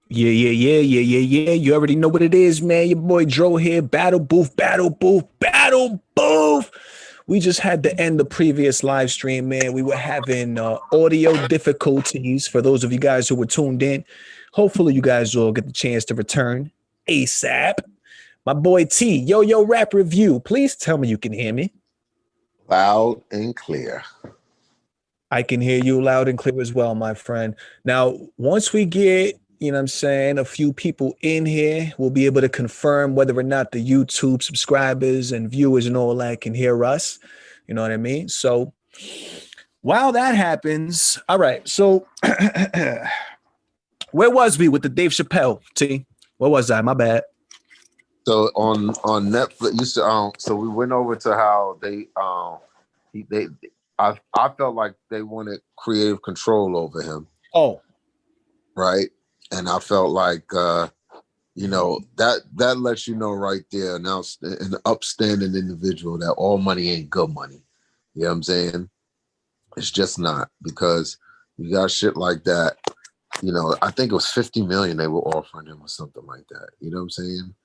Yeah. You already know what it is, man. Your boy Dro here. Battle booth, battle booth, battle booth. We just had to end the previous live stream, man. We were having audio difficulties for those of you guys who were tuned in. Hopefully, you guys will get the chance to return ASAP. My boy T, yo, rap review. Please tell me you can hear me. Loud and clear. I can hear you loud and clear as well, my friend. Now, once we get, you know what I'm saying, a few people in here, we'll be able to confirm whether or not the YouTube subscribers and viewers and all that can hear us. You know what I mean? So while that happens, all right. So where was we with the Dave Chappelle, T? Where was I? My bad. So on Netflix, so we went over to how they I felt like they wanted creative control over him. Oh, right. And I felt like that lets you know right there, now an upstanding individual, that all money ain't good money. You know what I'm saying? It's just not, because you got shit like that. I think it was 50 million they were offering him or something like that. You know what I'm saying?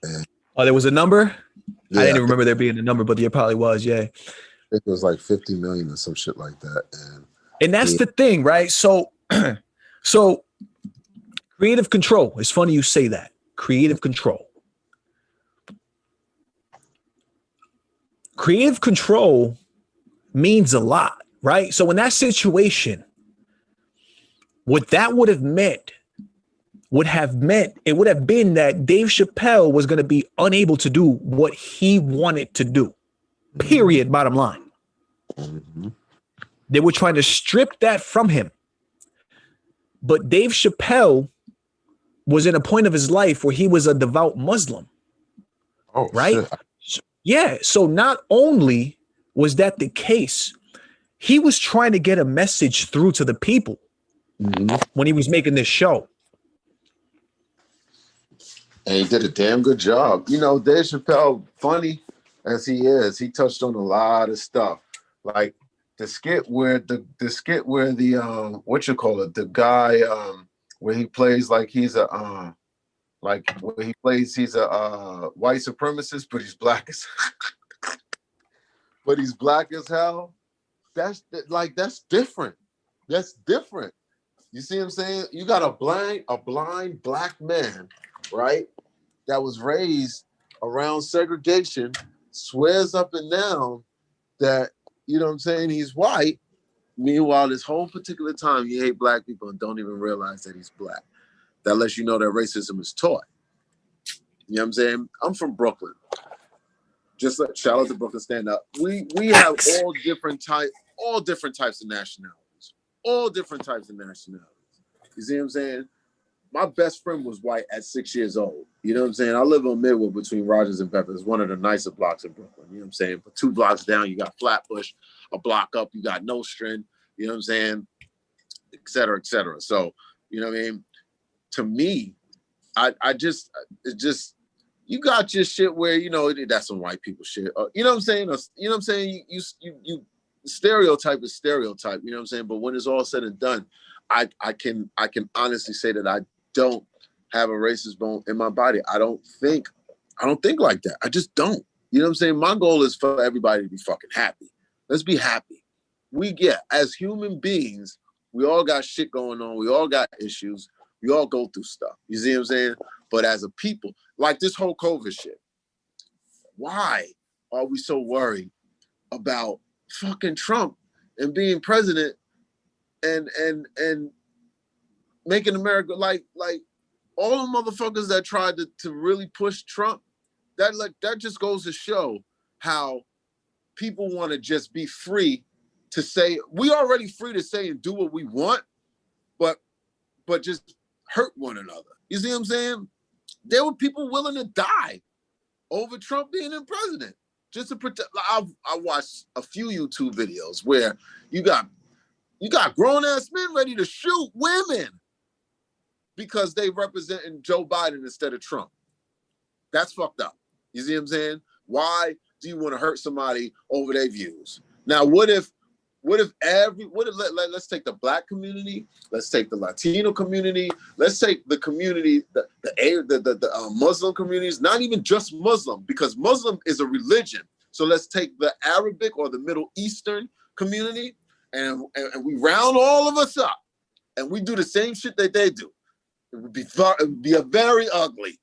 And there was a number? yeah, I didn't even remember there being a number, but there probably was, yeah. I think it was like 50 million or some shit like that. And that's the thing, right? So creative control. It's funny you say that. Creative control. Creative control means a lot, right? So in that situation, what that would have been that Dave Chappelle was going to be unable to do what he wanted to do. Period. Bottom line. Mm-hmm. They were trying to strip that from him. But Dave Chappelle was in a point of his life where he was a devout Muslim. Oh, right? Shit. Yeah. So not only was that the case, he was trying to get a message through to the people when he was making this show. And he did a damn good job. Dave Chappelle, funny as he is, he touched on a lot of stuff. Like the skit where the the guy where he plays like he's a white supremacist, but he's black as hell. That's different. That's different. You see what I'm saying? You got a blind black man, right? That was raised around segregation, swears up and down that, you know what I'm saying, he's white. Meanwhile, this whole particular time, you hate black people and don't even realize that he's black. That lets you know that racism is taught. You know what I'm saying? I'm from Brooklyn. Just like shout out to Brooklyn Stand Up. We have all different types of nationalities. All different types of nationalities. You see what I'm saying? My best friend was white at 6 years old. You know what I'm saying? I live on Midwood between Rogers and Pepper. It's one of the nicer blocks in Brooklyn. You know what I'm saying? But 2 blocks down, you got Flatbush. A block up, you got Nostrand. You know what I'm saying? Et cetera, et cetera. So, you know what I mean? To me, you got your shit where, that's some white people shit. You know what I'm saying? You know what I'm saying? You stereotype is stereotype. You know what I'm saying? But when it's all said and done, I can honestly say that I don't have a racist bone in my body. I don't think like that. I just don't. You know what I'm saying? My goal is for everybody to be fucking happy. Let's be happy. As human beings, we all got shit going on. We all got issues. We all go through stuff. You see what I'm saying? But as a people, like this whole COVID shit, why are we so worried about fucking Trump and being president and making America like all the motherfuckers that tried to really push Trump? That just goes to show how people want to just be free to say, we already free to say and do what we want, but just hurt one another. You see what I'm saying? There were people willing to die over Trump being in president just to protect. I watched a few YouTube videos where you got grown ass men ready to shoot women because they representing Joe Biden instead of Trump. That's fucked up. You see what I'm saying? Why do you want to hurt somebody over their views? Now, what if What if let's take the Black community, let's take the Latino community, let's take the community, the Muslim communities, not even just Muslim, because Muslim is a religion. So let's take the Arabic or the Middle Eastern community, and we round all of us up, and we do the same shit that they do. It would be a very ugly,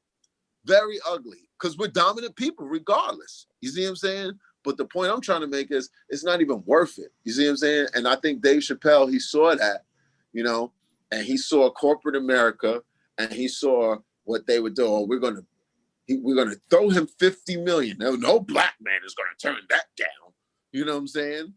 because we're dominant people regardless. You see what I'm saying? But the point I'm trying to make is it's not even worth it. You see what I'm saying? And I think Dave Chappelle, he saw that, you know, and he saw corporate America, and he saw what they would do. Oh, we're gonna throw him $50 million. No Black man is gonna turn that down. You know what I'm saying?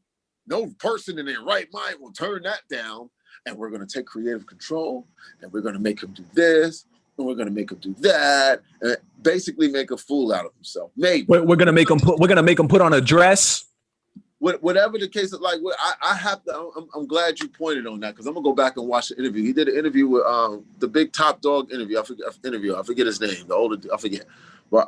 No person in their right mind will turn that down. And we're gonna take creative control, and we're gonna make him do this, and we're gonna make him do that, and basically make a fool out of himself. Maybe we're gonna make him put on a dress. Whatever the case is, like I have to. I'm glad you pointed on that, because I'm gonna go back and watch the interview. He did an interview with the big Top Dog interview. I forget his name. I forget, but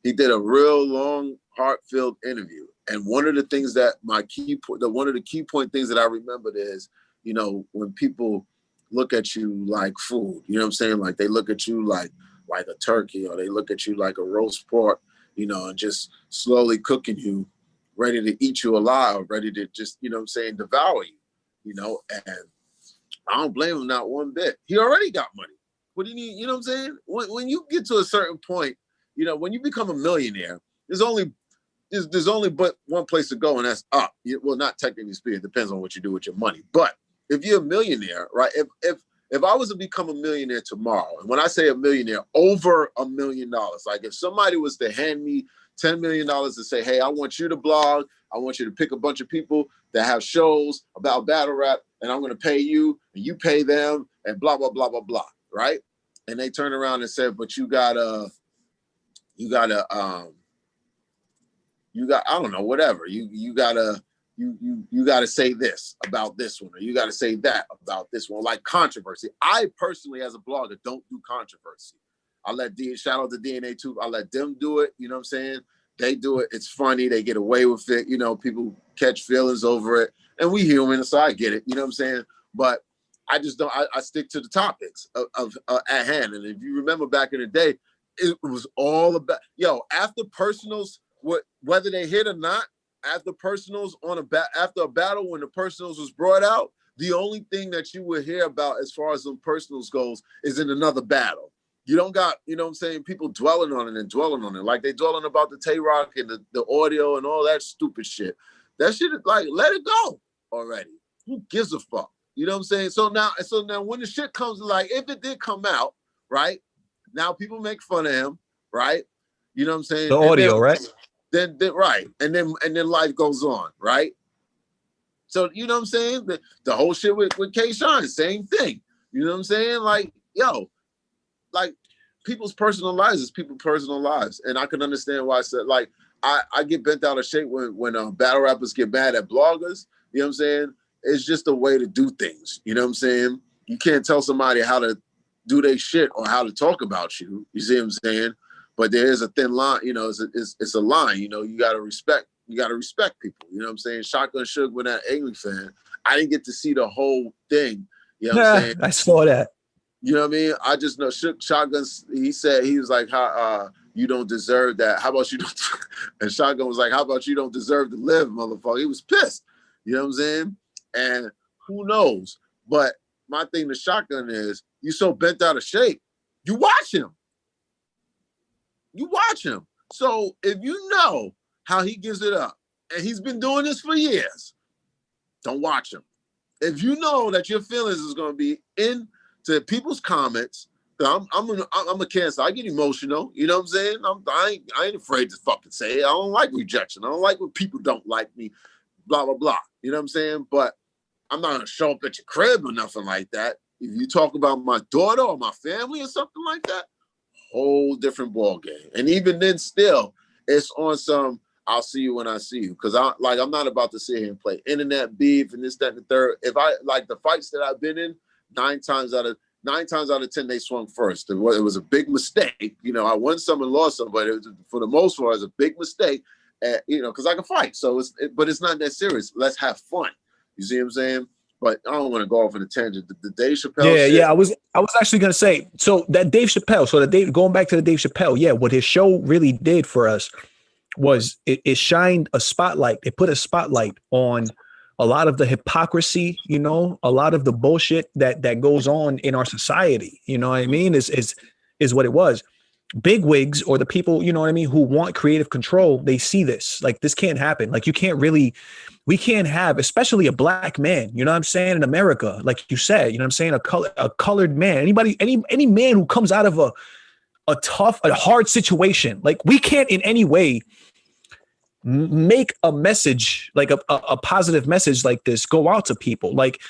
he did a real long, heartfelt interview. And one of the things that one of the key point things that I remembered is, you know, when people look at you like food, you know what I'm saying? Like they look at you like a turkey, or they look at you like a roast pork, you know, and just slowly cooking you, ready to eat you alive, ready to just, you know what I'm saying, devour you, you know? And I don't blame him not one bit. He already got money. What do you need? You know what I'm saying? When you get to a certain point, you know, when you become a millionaire, there's only but one place to go, and that's up. Well, not technically speaking, it depends on what you do with your money. But if you're a millionaire, right? If I was to become a millionaire tomorrow, and when I say a millionaire, over $1 million, like if somebody was to hand me $10 million and say, hey, I want you to blog, I want you to pick a bunch of people that have shows about battle rap, and I'm going to pay you, and you pay them, and blah, blah, blah, blah, blah, right? And they turn around and say, but you got, I don't know, whatever. You gotta say this about this one, or you gotta say that about this one, like controversy. I personally, as a blogger, don't do controversy. I let shout out to DNA too. I let them do it. You know what I'm saying? They do it. It's funny. They get away with it. You know, people catch feelings over it, and we human, so I get it. You know what I'm saying? But I just don't. I stick to the topics of at hand. And if you remember back in the day, it was all about after personals. Whether they hit or not, after personals after a battle, when the personals was brought out, the only thing that you would hear about as far as the personals goes is in another battle. You don't got, you know what I'm saying, people dwelling on it, like they dwelling about the Tay-Rock and the audio and all that stupid shit. That shit is like, let it go already. Who gives a fuck? You know what I'm saying? So now when the shit comes, like if it did come out, right? Now people make fun of him, right? You know what I'm saying? The audio, right? Then right, and then life goes on, right? So you know what I'm saying? The whole shit with K-Shine, same thing. You know what I'm saying? Like, like people's personal lives is people's personal lives, and I can understand why I said, like, I get bent out of shape when battle rappers get mad at bloggers. You know what I'm saying? It's just a way to do things. You know what I'm saying? You can't tell somebody how to do their shit or how to talk about you. You see what I'm saying? But there is a thin line, you know, it's a line, you know, you got to respect people. You know what I'm saying? Shotgun Suge with that Angry fan. I didn't get to see the whole thing. You know what I'm saying? I saw that. You know what I mean? I just know Shotgun, he was like, how, you don't deserve that. How about you don't? And Shotgun was like, how about you don't deserve to live, motherfucker? He was pissed. You know what I'm saying? And who knows? But my thing to Shotgun is, you so bent out of shape, you watch him. So if you know how he gives it up, and he's been doing this for years, don't watch him. If you know that your feelings is going to be into people's comments, I'm a Cancer. I get emotional. You know what I'm saying? I ain't afraid to fucking say it. I don't like rejection. I don't like when people don't like me. Blah blah blah. You know what I'm saying? But I'm not gonna show up at your crib or nothing like that. If you talk about my daughter or my family or something like that, whole different ball game. And even then, still, it's on some I'll see you when I see you, because I'm not about to sit here and play internet beef and this, that, and the third. If I like the fights that I've been in, 9 times out of 10 they swung first. It was a big mistake. You know, I won some and lost some, but for the most part, it was a big mistake. You know, because I can fight. So but it's not that serious. Let's have fun. You see what I'm saying? But I don't want to go off on a tangent. The Dave Chappelle shit. Yeah. I was actually gonna say, so that Dave Chappelle, going back to the Dave Chappelle, yeah, what his show really did for us was it shined a spotlight. It put a spotlight on a lot of the hypocrisy, you know, a lot of the bullshit that goes on in our society. You know what I mean? Is what it was. Bigwigs, or the people, you know what I mean, who want creative control, they see this. Like, this can't happen. Like, we can't have, especially a black man, you know what I'm saying, in America, like you said, you know what I'm saying, a colored man, any man who comes out of a hard situation, like, we can't in any way make a message, like a positive message like this go out to people. Like,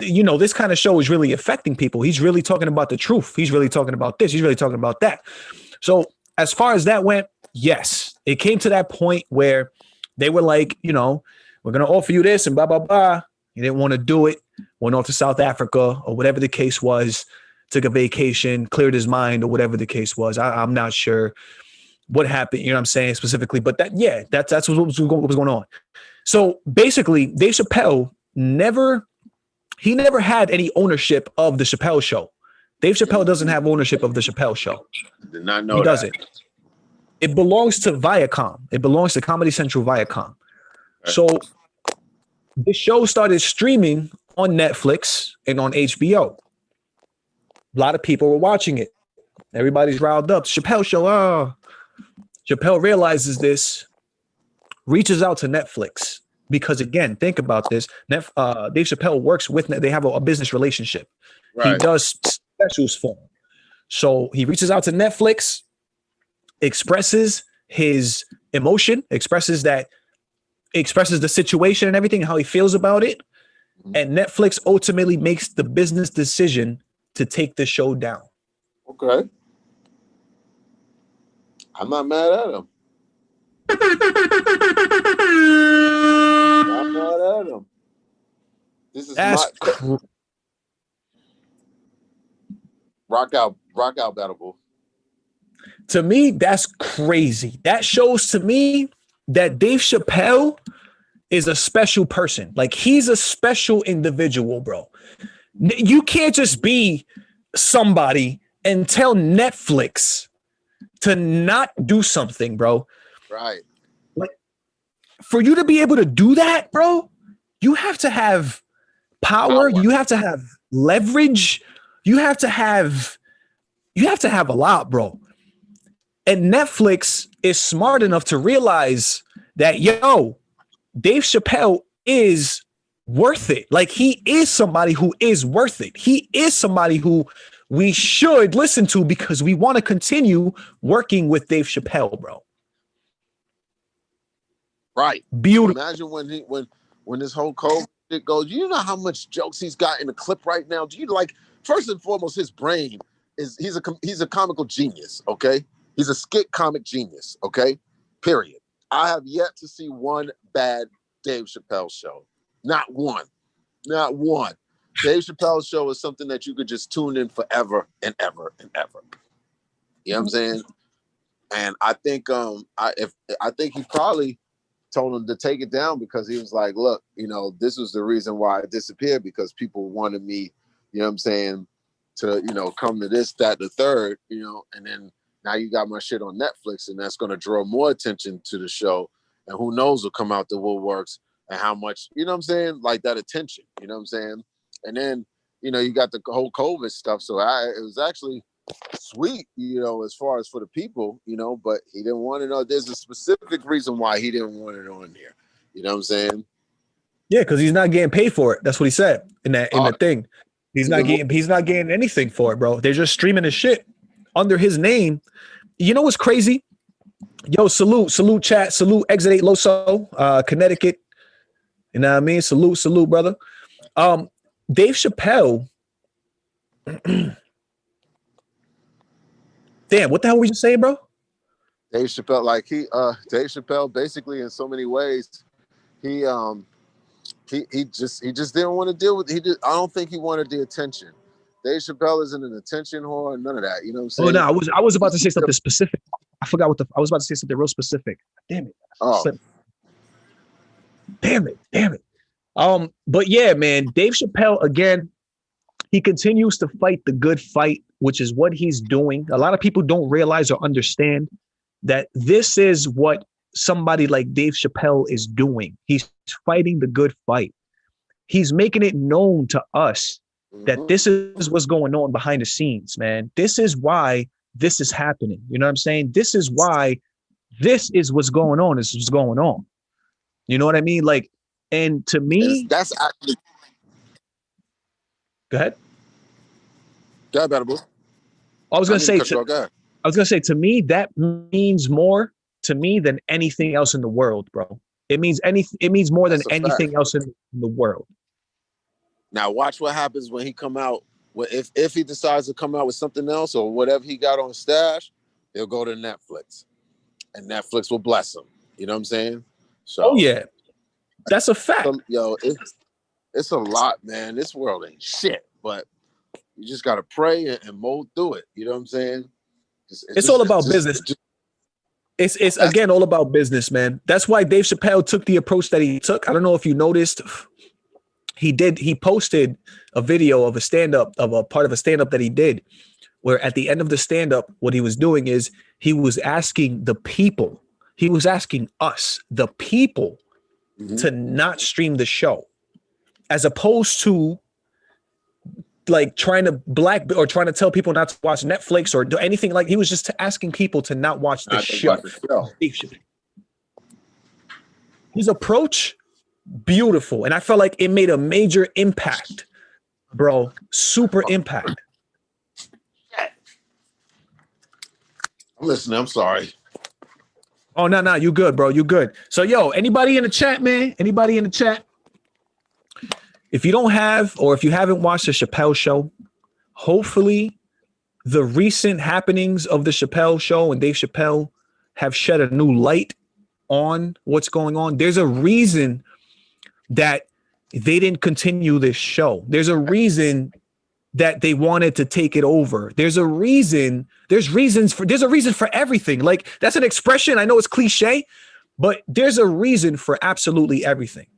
you know, this kind of show is really affecting people. He's really talking about the truth. He's really talking about this. He's really talking about that. So as far as that went, yes, it came to that point where they were like, you know, we're going to offer you this and blah, blah, blah. He didn't want to do it. Went off to South Africa or whatever the case was, took a vacation, cleared his mind or whatever the case was. I'm not sure what happened, you know what I'm saying, specifically, but that's what was going on. So basically, Dave Chappelle never had any ownership of the Chappelle show. Dave Chappelle doesn't have ownership of the Chappelle show. Did not know he that. Doesn't. It belongs to Viacom. It belongs to Comedy Central Viacom. So this show started streaming on Netflix and on HBO. A lot of people were watching it. Everybody's riled up. Chappelle show. Oh. Chappelle realizes this, reaches out to Netflix. Because again, think about this. Dave Chappelle works with, they have a business relationship. Right. He does specials for them. So he reaches out to Netflix, expresses his emotion, expresses the situation and everything, how he feels about it. And Netflix ultimately makes the business decision to take the show down. Okay. I'm not mad at him. I'm not mad at him. This is rock out, Battle Bull. To me, that's crazy. That shows to me that Dave Chappelle is a special person. Like, he's a special individual, bro. You can't just be somebody and tell Netflix to not do something, bro. Right. Like, for you to be able to do that, bro, you have to have power. You have to have leverage. You have to have a lot, bro. And Netflix is smart enough to realize that, yo, Dave Chappelle is worth it. Like, he is somebody who is worth it. He is somebody who we should listen to because we want to continue working with Dave Chappelle, bro. Right. Beautiful. Imagine when this whole COVID shit goes. You know how much jokes he's got in the clip right now? Do you like, first and foremost, his brain is he's a comical genius, okay? He's a skit comic genius, okay? Period. I have yet to see one bad Dave Chappelle show. Not one. Not one. Dave Chappelle's show is something that you could just tune in forever and ever and ever. You know what I'm saying? And I think I think he probably told him to take it down because he was like, look, you know, this was the reason why it disappeared, because people wanted me, you know what I'm saying, to, you know, come to this, that, the third, you know, and then now you got my shit on Netflix, and that's going to draw more attention to the show. And who knows will come out the woodworks and how much, you know what I'm saying, like that attention, you know what I'm saying? And then, you know, you got the whole COVID stuff. So it was actually sweet, you know, as far as for the people, you know, but he didn't want to know. There's a specific reason why he didn't want it on there. You know what I'm saying? Yeah, because he's not getting paid for it. That's what he said in the thing. He's not getting anything for it, bro. They're just streaming his shit under his name. You know what's crazy? Yo, salute chat, salute Exit 8 Loso, Connecticut. You know what I mean? Salute, brother. Dave Chappelle. Damn, what the hell were you just saying, bro? Dave Chappelle, Dave Chappelle, basically in so many ways, he just didn't want to deal with. I don't think he wanted the attention. Dave Chappelle isn't an attention whore, none of that. You know what I'm saying? Oh no, I was about to say something specific. I forgot I was about to say something real specific. Damn it. Oh. Damn it. But yeah, man, Dave Chappelle again. He continues to fight the good fight, which is what he's doing. A lot of people don't realize or understand that this is what somebody like Dave Chappelle is doing. He's fighting the good fight. He's making it known to us that this is what's going on behind the scenes, man. This is why this is happening. You know what I'm saying? This is why this is what's going on. This is what's going on. You know what I mean? Like, and to me, That's actually. go ahead. Go ahead, Better Boo. I was I gonna didn't say cut you off. Go ahead. I was gonna say to me that means more to me than anything else in the world, bro. It means it means more than That's a fact. anything else in the world. Now watch what happens when he come out. If he decides to come out with something else or whatever he got on stash, he'll go to Netflix, and Netflix will bless him. You know what I'm saying? So, Oh yeah, that's a fact. yo, it's a lot, man. This world ain't shit, but you just gotta pray and mold through it. You know what I'm saying? It's all about business. It's again all about business, man. That's why Dave Chappelle took the approach that he took. I don't know if you noticed. He posted a video of a stand-up, of a part of a stand-up that he did, where at the end of the stand-up, what he was doing is he was asking the people, he was asking us, the people, to not stream the show, as opposed to like trying to tell people not to watch Netflix or do anything. Like, he was just asking people to not watch the show. His approach, beautiful. And I felt like it made a major impact, bro. Super impact. I'm listening. I'm sorry. Oh, no, you good, bro. You good. So, yo, anybody in the chat, man? Anybody in the chat? If you don't have, or if you haven't watched the Chappelle show, hopefully the recent happenings of the Chappelle show and Dave Chappelle have shed a new light on what's going on. There's a reason that they didn't continue this show. There's a reason that they wanted to take it over. There's a reason for everything. Like, that's an expression. I know it's cliche, but there's a reason for absolutely everything.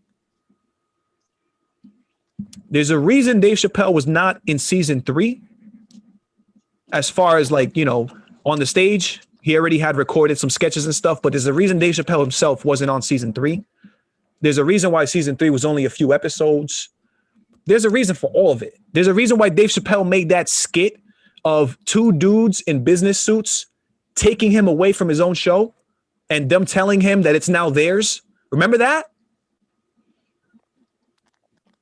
There's a reason Dave Chappelle was not in season 3. As far as, like, you know, on the stage, he already had recorded some sketches and stuff, but there's a reason Dave Chappelle himself wasn't on season 3. There's a reason why season 3 was only a few episodes. There's a reason for all of it. There's a reason why Dave Chappelle made that skit of 2 dudes in business suits taking him away from his own show and them telling him that it's now theirs. Remember that?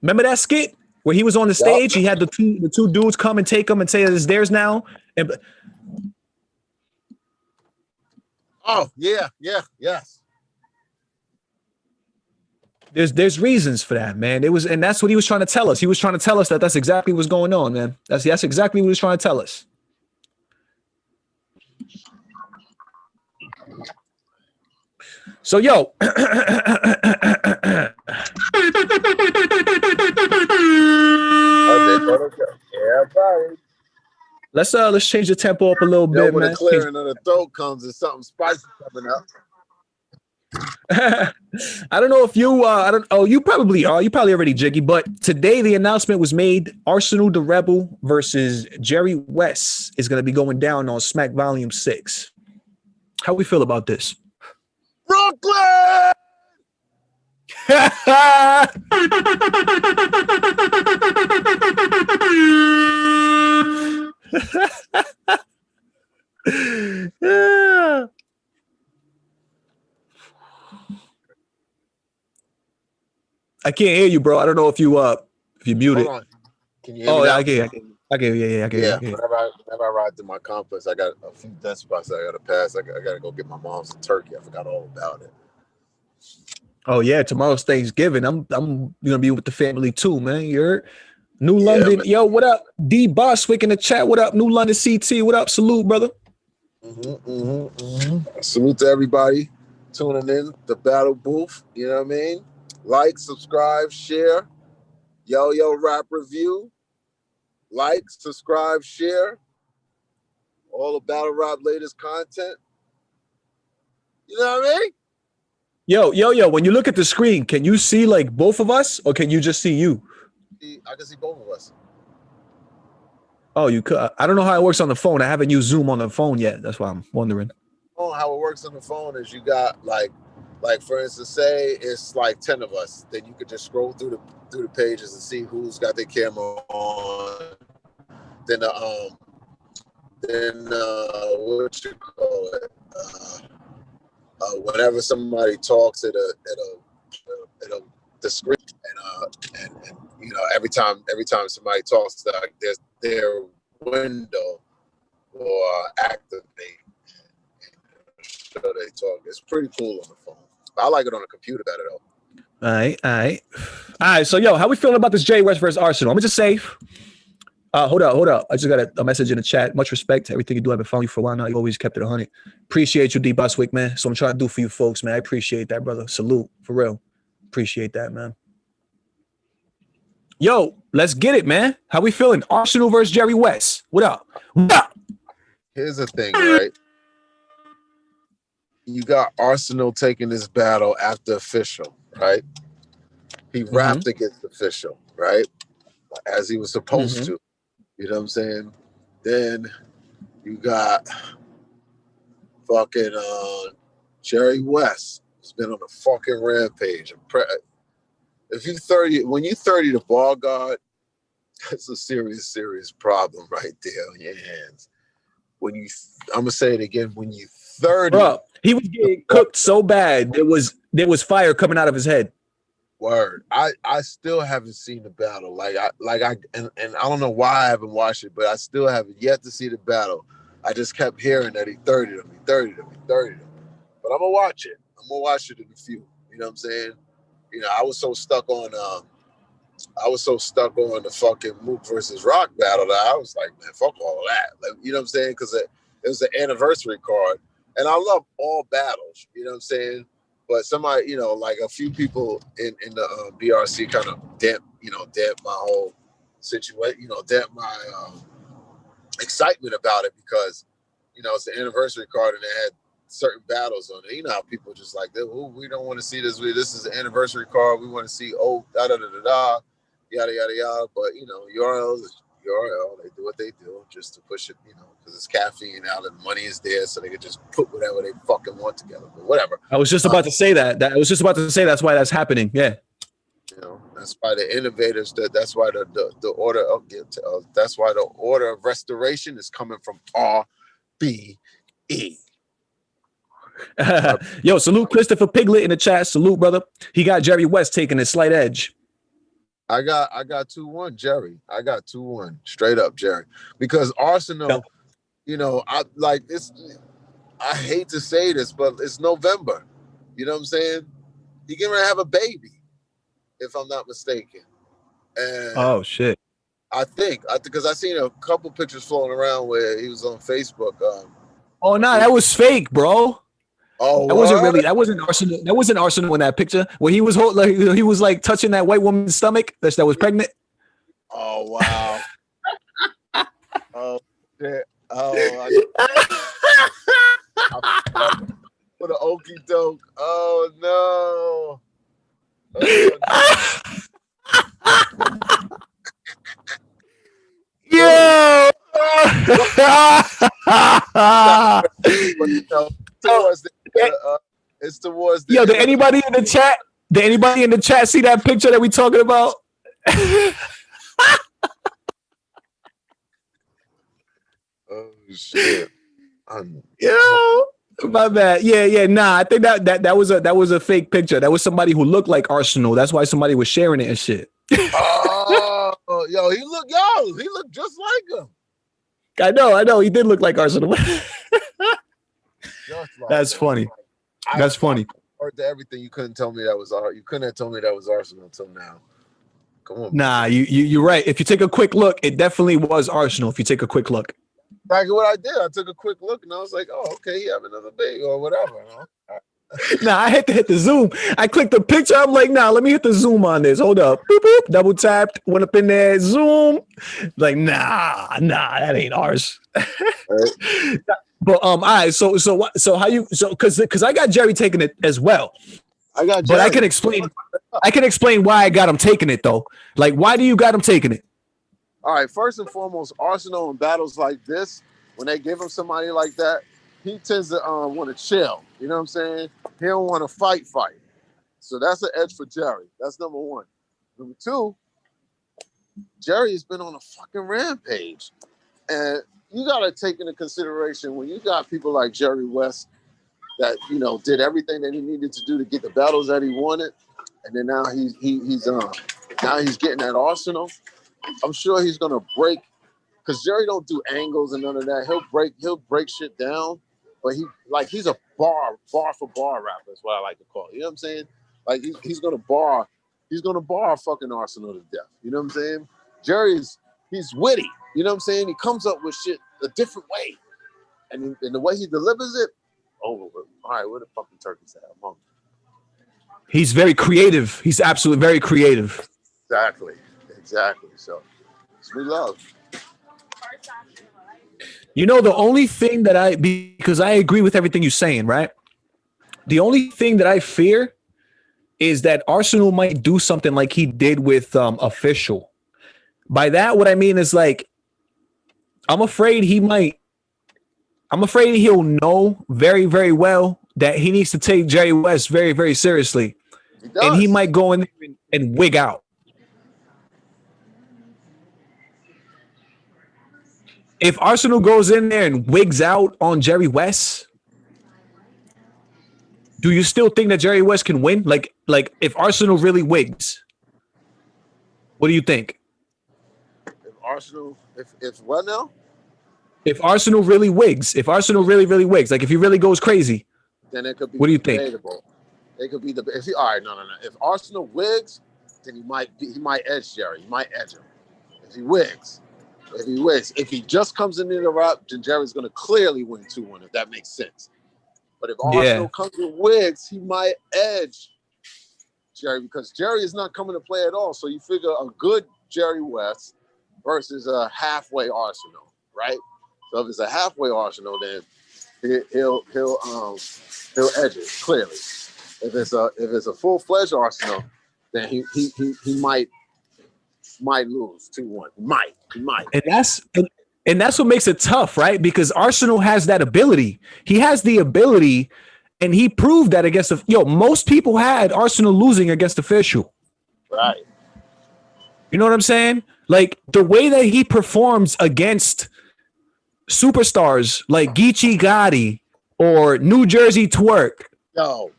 Remember that skit where he was on the stage? He had the two dudes come and take him and say that it's theirs now. And oh yeah, yes. There's reasons for that, man. And that's what he was trying to tell us. He was trying to tell us that that's exactly what's going on, man. That's exactly what he was trying to tell us. So, yo. Let's change the tempo up a little bit, when man. the clearing of the throat comes and something spicy coming up. I don't know if you you probably are. You probably already jiggy, but today the announcement was made. Arsonal the Rebel versus Jerry Wess is going to be going down on Smack Volume 6. How we feel about this? Brooklyn! Yeah. I can't hear you, bro. I don't know if you muted. Hold on. Can you hear me now? Yeah, I can. Yeah. Whenever I ride through my complex, I got a few death spots I got to pass. I got to go get my mom's a turkey. I forgot all about it. Oh yeah, tomorrow's Thanksgiving. I'm gonna be with the family too, man. You're New London. Man. Yo, what up? D Boswick in the chat. What up? New London CT. What up? Salute, brother. Salute to everybody tuning in the Battle Booth. You know what I mean? Like, subscribe, share. Yo Rap Review. Like, subscribe, share. All the Battle Rap latest content. You know what I mean? Yo. When you look at the screen, can you see like both of us, or can you just see you? I can see both of us. Oh, you could. I don't know how it works on the phone. I haven't used Zoom on the phone yet. That's why I'm wondering. Oh, how it works on the phone is you got like for instance, say it's like 10 of us, then you could just scroll through the pages and see who's got their camera on. Then what you call it? Whenever somebody talks, it'll the script and you know every time somebody talks, like their window will activate. So they talk. It's pretty cool on the phone. I like it on the computer better though. All right. So, how we feeling about this Jerry West versus Arsonal? I'm gonna just say, hold up. I just got a message in the chat. Much respect to everything you do. I've been following you for a while now. You always kept it 100. Appreciate you, D. Buswick, man. So I'm trying to do for you folks, man. I appreciate that, brother. Salute, for real. Appreciate that, man. Yo, let's get it, man. How we feeling? Arsonal versus Jerry West. What up? Here's the thing, right? You got Arsonal taking this battle after official, right? He rapped against official, right? As he was supposed to. You know what I'm saying? Then you got fucking Jerry West, who's been on a fucking rampage. If you 30, when you 30 to ball guard, that's a serious problem right there on your hands. I'm gonna say it again. When you 30, bro, he was getting cooked so bad. There was fire coming out of his head. Word. I still haven't seen the battle. And I don't know why I haven't watched it, but I still haven't yet to see the battle. I just kept hearing that he 30'd him. But I'm gonna watch it. In a few. You know what I'm saying? You know, I was so stuck on the fucking Mook versus Rock battle that I was like, man, fuck all of that. Like, you know what I'm saying? Because it was an anniversary card, and I love all battles. You know what I'm saying? But somebody, you know, like a few people in the BRC kind of damp my whole situation, damp my excitement about it because, you know, it's the anniversary card and they had certain battles on it. You know how people just like, oh, we don't want to see this. This is an anniversary card. We want to see, yada, yada, yada. But, you know, URL, they do what they do just to push it, you know, because it's caffeine out and money is there, so they can just put whatever they fucking want together. But whatever. I was just about to say that. I was just about to say that's why that's happening. Yeah. You know, that's why the innovators. That's why the order of that's why the order of restoration is coming from RBE. Yo, salute Christopher Piglet in the chat. Salute, brother. He got Jerry West taking a slight edge. I got 2-1 Jerry. I got 2-1 straight up Jerry, because Arsonal, you know, I hate to say this, but it's November. You know what I'm saying? He getting ready to have a baby, if I'm not mistaken. And oh shit! I think because I seen a couple pictures floating around where he was on Facebook. Oh no, that was fake, bro. Oh, that wasn't really. That wasn't Arsonal. That wasn't Arsonal in that picture where he was he was like touching that white woman's stomach that was pregnant. Oh wow! Oh shit! Oh, for the okie doke. Oh no! Yeah. It's towards the Yo, did anybody in the chat see that picture that we talking about? Oh shit! Yo, my bad. Yeah. Nah, I think that was a fake picture. That was somebody who looked like Arsonal. That's why somebody was sharing it and shit. Oh, yo, he looked just like him. I know. He did look like Arsonal. That's funny. That's funny. Heard to everything. You couldn't tell me that was You couldn't have told me that was Arsonal until now. Come on. Nah, you're right. If you take a quick look, it definitely was Arsonal. If you take a quick look. Exactly what I did. I took a quick look and I was like, oh, okay, he have another baby or whatever. You know? Nah, I had to hit the zoom. I clicked the picture. I'm like, nah, let me hit the zoom on this. Hold up. Boop, boop. Double tapped. Went up in there. Zoom. Like, nah, that ain't ours. Right. But all right. So how you? So because I got Jerry taking it as well. I got But Jerry. I can explain why I got him taking it though. Like, why do you got him taking it? All right, first and foremost, Arsenal in battles like this, when they give him somebody like that, he tends to want to chill. You know what I'm saying? He don't want to fight. So that's an edge for Jerry. That's number one. Number two, Jerry has been on a fucking rampage. And you got to take into consideration when you got people like Jerry Wess that, you know, did everything that he needed to do to get the battles that he wanted. And then now he's getting at Arsenal. I'm sure he's gonna break, because Jerry don't do angles and none of that. He'll break shit down, but he's a bar for bar rapper is what I like to call it. You know what I'm saying? Like he's gonna bar fucking Arsenal to death. You know what I'm saying? He's witty. You know what I'm saying? He comes up with shit a different way, and the way he delivers it. Oh, all right, where the fucking turkey's at? I'm hungry. He's very creative. He's absolutely very creative. Exactly. So it's we love. You know, the only thing that because I agree with everything you're saying, right? The only thing that I fear is that Arsenal might do something like he did with Official. By that, what I mean is like, I'm afraid he'll know very, very well that he needs to take Jerry West very, very seriously. And he might go in there and wig out. If Arsenal goes in there and wigs out on Jerry West, do you still think that Jerry West can win? Like if Arsenal really wigs, what do you think? If what now? If Arsenal really wigs, like if he really goes crazy, then it could be. What do you think? It could be all right. No. If Arsenal wigs, then he might edge Jerry. He might edge him. If he wigs. If he just comes in the rap, then Jerry's going to clearly win 2-1, if that makes sense. But if Arsenal comes with wigs, he might edge Jerry, because Jerry is not coming to play at all. So you figure a good Jerry West versus a halfway Arsenal, right? So if it's a halfway Arsenal, then he'll edge it clearly. If it's a full-fledged Arsenal, then he might lose 2-1. He might. And that's what makes it tough, right? Because Arsenal has that ability. He has the ability, and he proved that against most people had Arsenal losing against Official. Right. You know what I'm saying? Like the way that he performs against superstars like Geechee Gotti or New Jersey Twerk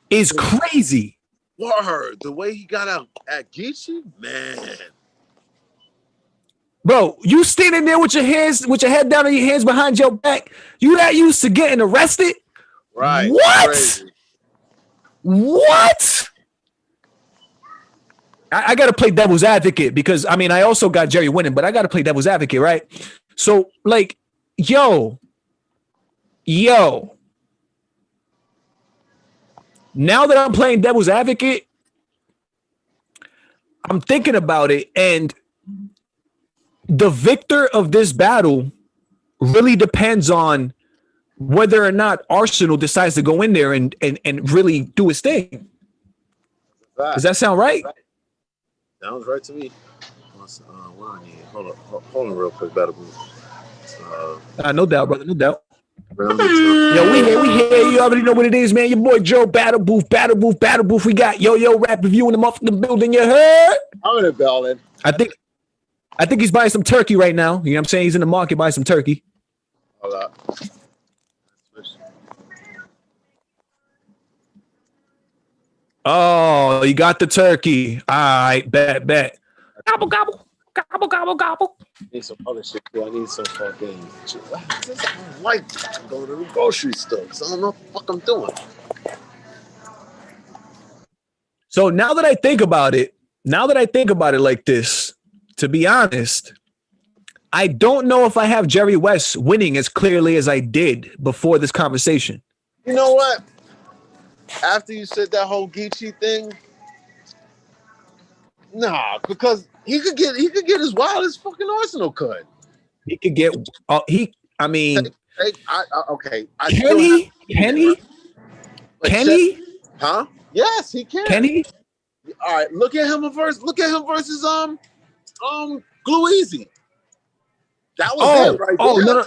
is crazy. Word. The way he got out at Geechee, man. Bro, you standing there with your head down and your hands behind your back. You that used to getting arrested? Right. What? What? I got to play devil's advocate because, I mean, I also got Jerry winning, but I got to play devil's advocate, right? So, like, yo. Now that I'm playing devil's advocate, I'm thinking about it, and the victor of this battle really depends on whether or not Arsenal decides to go in there and really do his thing. Does that sound right? Sounds right to me. What I need? Hold on real quick, Battle Booth. No doubt, brother. No doubt. Yo, we here. You already know what it is, man. Your boy Joe, Battle Booth. We got Yo Rap Review in the motherfucking building. You heard? I'm in the building. I think he's buying some turkey right now. You know what I'm saying? He's in the market buying some turkey. Hold up. Oh, you got the turkey. All right, bet. Gobble, gobble. I need some other shit too. I need some fucking shit. I don't like going to the grocery store because I don't know what the fuck I'm doing. So now that I think about it like this, to be honest, I don't know if I have Jerry West winning as clearly as I did before this conversation. You know what? After you said that whole Geechee thing, nah, because he could get as wild as fucking Arsenal could. He could get. Okay. Kenny? Huh? Yes, he can. Can he? All right, look at him versus Glue Easy. That was it right there. No.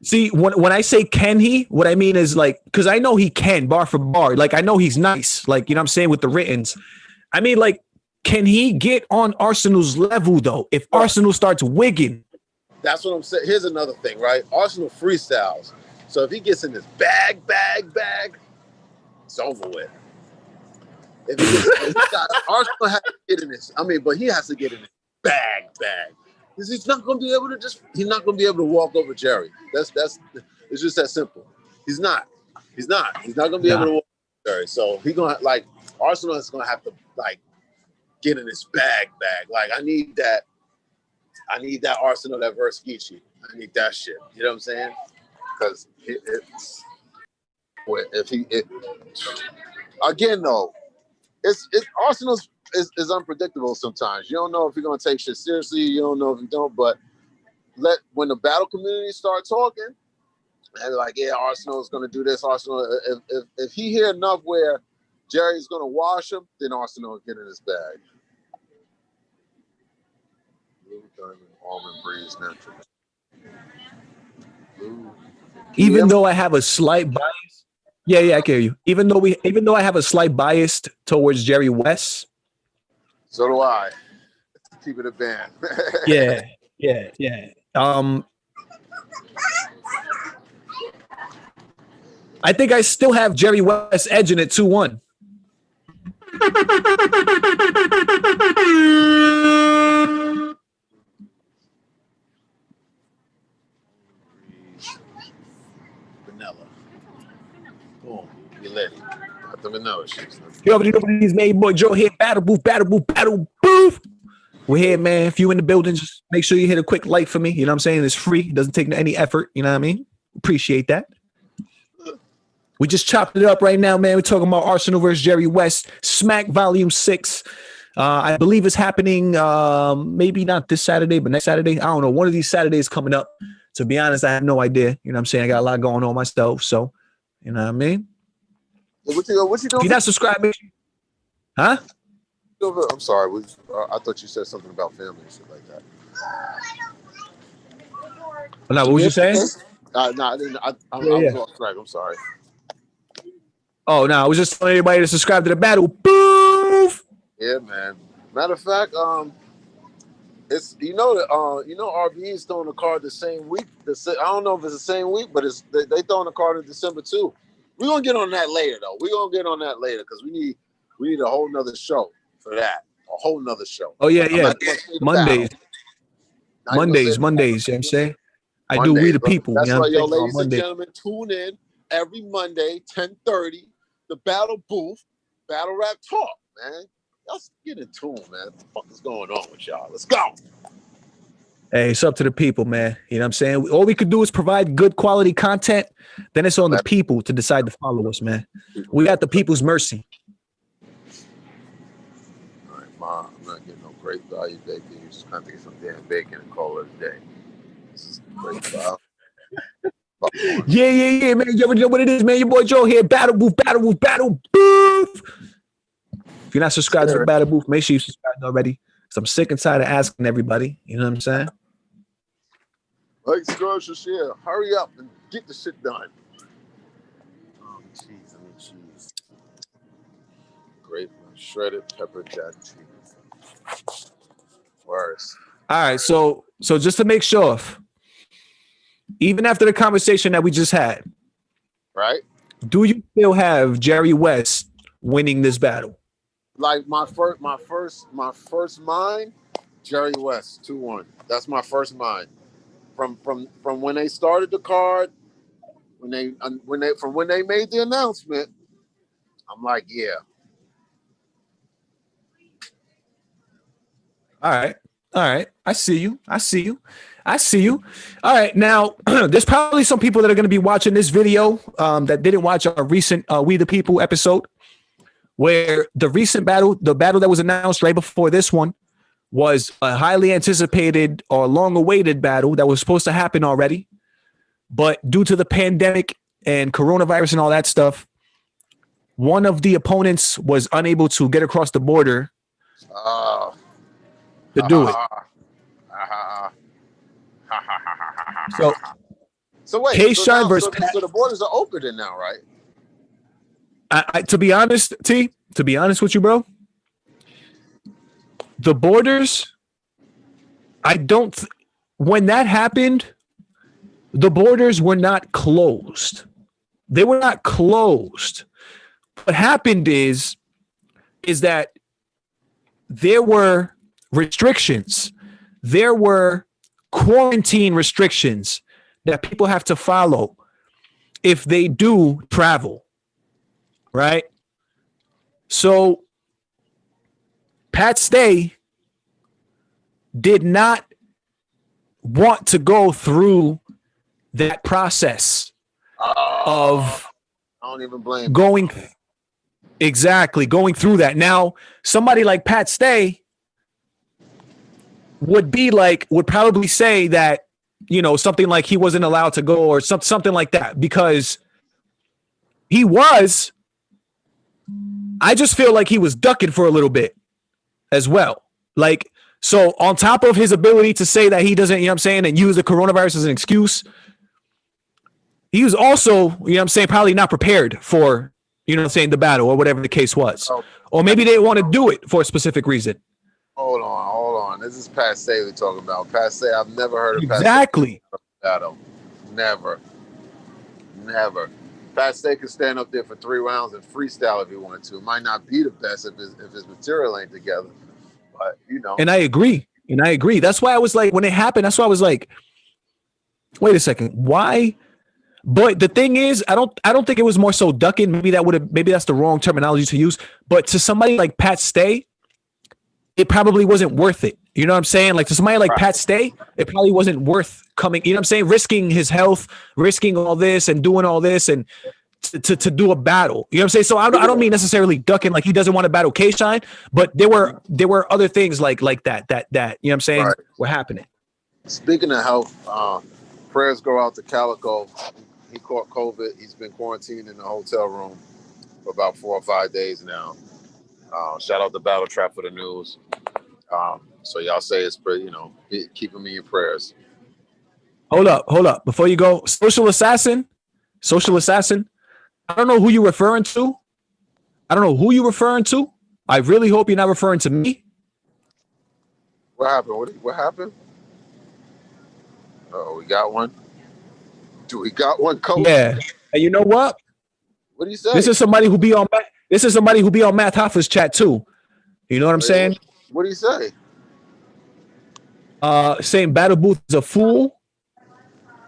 See, when I say can he, what I mean is like, because I know he can bar for bar. Like, I know he's nice. Like, you know what I'm saying, with the writtens. I mean, like, can he get on Arsenal's level, though? If Arsenal starts wigging. That's what I'm saying. Here's another thing, right? Arsenal freestyles. So if he gets in this bag, it's over with. If he gets, Arsenal has to get in this. I mean, but he has to get in this bag. Because he's not going to be able to walk over Jerry. It's just that simple. He's not going to be able to walk over Jerry. So Arsenal is going to have to get in this bag. Like, I need that Arsenal, that verse Geechee. I need that shit. You know what I'm saying? Because again though, Arsenal is unpredictable sometimes. You don't know if you're gonna take shit seriously. You don't know if you don't. But when the battle community start talking and like, yeah, Arsenal is gonna do this. Arsenal, if he hear enough where Jerry's gonna wash him, then Arsenal will get in his bag. Blue Diamond Almond Breeze Natural. Even though I have a slight bias, yeah, I can hear you. Even though I have a slight bias towards Jerry Wess. So do I. Keep it a band. Yeah. I think I still have Jerry Wess edging it 2-1. Vanilla. Boom. You're ready. Got the vanilla shit. You already know what it is, man. Your boy Joe here. Battle booth. We're here, man. If you in the building, just make sure you hit a quick like for me. You know what I'm saying? It's free. It doesn't take any effort. You know what I mean? Appreciate that. We just chopped it up right now, man. We're talking about Arsenal versus Jerry Wess. Smack Volume 6. I believe it's happening maybe not this Saturday, but next Saturday. I don't know. One of these Saturdays coming up. To be honest, I have no idea. You know what I'm saying? I got a lot going on myself. So, you know what I mean? What you doing? If you're not subscribing, huh? I'm sorry. I thought you said something about family and shit like that. No, what was you saying? No, I didn't. I was off track. I'm sorry. Oh, no, I was just telling everybody to subscribe to the battle. Boof! Yeah, man. Matter of fact, it's RB is throwing a card the same week. I don't know if it's the same week, but they throwing a card in December too. We're gonna get on that later though. We're gonna get on that later because we need a whole nother show for that. A whole nother show. Oh yeah. Mondays. You know what I'm saying? I do We the People. That's you know right, yo, ladies and gentlemen, tune in every Monday, 10:30, the Battle Booth, Battle Rap Talk, man. Y'all get in tune, man. What the fuck is going on with y'all? Let's go. Hey, it's up to the people, man. You know what I'm saying? All we could do is provide good quality content. Then it's on the people to decide to follow us, man. We got the people's mercy. All right, Ma, I'm not getting no great value bacon. You just kind of get some damn bacon and call it a day. This is great value. Yeah, man. You already know what it is, man. Your boy Joe here. Battle Booth. If you're not subscribed to the Battle Booth, make sure you subscribe already. Because I'm sick and tired of asking everybody. You know what I'm saying? Like, scroll, share. Hurry up and get the shit done. Cheese. Great shredded pepper jack cheese. Worse. All right, so just to make sure, even after the conversation that we just had, right? Do you still have Jerry Wess winning this battle? Like my first mind, Jerry Wess 2-1. That's my first mind. From when they started the card, when they made the announcement, I'm like, yeah. All right. I see you. All right. Now, there's probably some people that are going to be watching this video that didn't watch our recent We the People episode, where the recent battle, the battle that was announced right before this one, was a highly anticipated or long-awaited battle that was supposed to happen already. But due to the pandemic and coronavirus and all that stuff, one of the opponents was unable to get across the border to do it. So wait, K-Shine versus so the borders are open now, right? To be honest, to be honest with you, bro, the borders, when that happened, the borders were not closed. They were not closed. What happened is that there were restrictions. There were quarantine restrictions that people have to follow if they do travel, right? So Pat Stay did not want to go through that process of I don't even blame going through that. Now, somebody like Pat Stay would probably say that, you know, something like he wasn't allowed to go or something like that, because he was. I just feel like he was ducking for a little bit as well. Like, so on top of his ability to say that he doesn't, you know what I'm saying, and use the coronavirus as an excuse, he was also, you know what I'm saying, probably not prepared for, you know what I'm saying, the battle or whatever the case was. Or maybe they want to do it for a specific reason. Hold on. This is Pat Stay we're talking about. Pat Stay, I've never heard of exactly. Pat Stay battle. Never. Pat Stay can stand up there for 3 rounds and freestyle if he wanted to. It might not be the best if his material ain't together, but you know. And I agree. That's why I was like, when it happened, that's why I was like, wait a second, why? But the thing is, I don't think it was more so ducking. Maybe that's the wrong terminology to use. But to somebody like Pat Stay, it probably wasn't worth it. You know what I'm saying? Like, to somebody like Pat Stay, it probably wasn't worth coming, you know what I'm saying? Risking his health, risking all this and doing all this and to do a battle. You know what I'm saying? So I don't mean necessarily ducking like he doesn't want to battle K-Shine, but there were other things like that, you know what I'm saying, were happening. Speaking of health, prayers go out to Calico. He caught COVID. He's been quarantined in the hotel room for about 4 or 5 days now. Shout out to Battle Trap for the news. So y'all say it's pretty, you know, keep him in your prayers. Hold up. Before you go, Social Assassin. I don't know who you're referring to. I really hope you're not referring to me. What happened? What happened? Oh, we got one. Do we got one, coach? Yeah. And you know what? What do you say? This is somebody who be on Matt Hoffa's chat too. You know what I'm saying? What do you say? Saying Battle Booth is a fool.